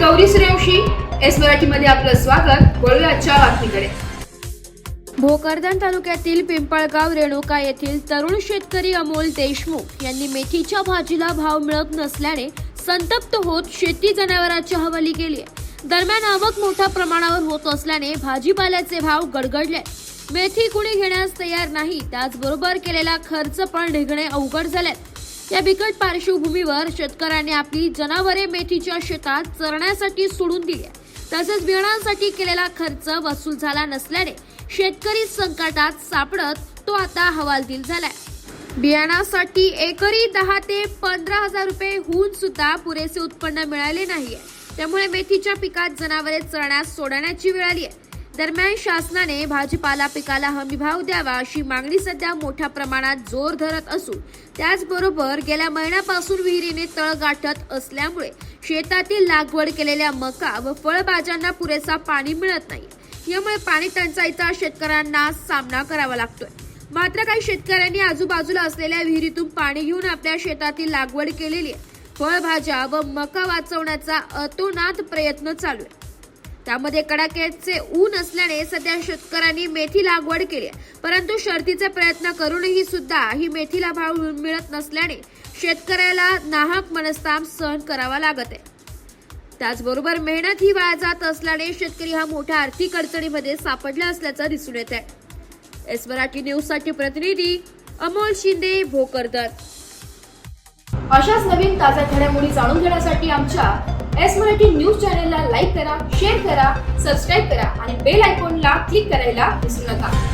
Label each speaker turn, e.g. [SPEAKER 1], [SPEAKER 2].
[SPEAKER 1] Gauri Suryavanshi. S मराठीमध्ये आपलं स्वागत. वळूया आजच्या बातमीकडे.
[SPEAKER 2] भोकरदन तालुक्यातील पिंपळगाव रेणुका येथील तरुण शेतकरी अमोल देशमुख यांनी मेथीच्या भाजीला भाव मिळत नसल्याने संतप्त होत शेती जनावरांच्या हवाली केली आहे. दरम्यान आवक मोठ्या प्रमाणावर होत असल्याने भाजीपाल्याचे भाव गडगडले. मेथी कुणी घेण्यास तयार नाही, त्याचबरोबर केलेला खर्च पण ढेगणे अवघड झाले. या बिकट पार्श्वभूमीवर शेतकऱ्यांनी आपली जनावरे मेथीच्या शेतात चरण्यासाठी सोडून दिली. तसेच बियाणांसाठी केलेला खर्च वसूल झाला नसल्याने शेतकरी संकटात सापडत तो आता हवालदिल झालाय. बियाणासाठी एकरी 10 ते 15 हजार रुपये होऊन सुद्धा पुरेसे उत्पन्न मिळाले नाहीये. त्यामुळे मेथीच्या पिकात जनावरे चरण्यास सोडण्याची वेळ आली आहे. दरम्यान शासनाने भाजीपाला पिकाला हमीभाव द्यावा अशी मागणी सध्या मोठ्या प्रमाणात जोर धरत असून त्याचबरोबर गेल्या महिन्यापासून विहिरीने तळ गाठत असल्यामुळे शेतातील लागवड केलेल्या मका व फळभाज्यांना पुरेसा पाणी मिळत नाही. यामुळे पाणी टंचाईचा शेतकऱ्यांना सामना करावा लागतोय. मात्र काही शेतकऱ्यांनी आजूबाजूला असलेल्या विहिरीतून पाणी घेऊन आपल्या शेतातील लागवड केलेली फळभाज्या व मका वाचवण्याचा अतोनात प्रयत्न चालू आहे. त्यामध्ये कडाक्याचे ऊन असल्याने सध्या शेतकऱ्यांनी मेथी लागवड केली आहे, परंतु शर्तीचे प्रयत्न करूनही सुद्धा ही मेथीला भाव मिळत नसल्याने शेतकऱ्याला नाहक मनस्ताप सहन करावा लागत आहे. त्याचबरोबर मेहनत ही वाया जात असल्याने शेतकरी हा मोठ्या आर्थिक अडचणीमध्ये सापडला असल्याचं दिसून येत आहे. एस मराठी न्यूज साठी प्रतिनिधी अमोल शिंदे, भोकरदन.
[SPEAKER 1] अशाच नवीन ताज्या घडामोडी जाणून घेण्यासाठी आमच्या एस मराठी न्यूज चॅनलला लाईक करा, शेअर करा, सबस्क्राईब करा आणि बेल आयकॉनला क्लिक करायला विसरू नका.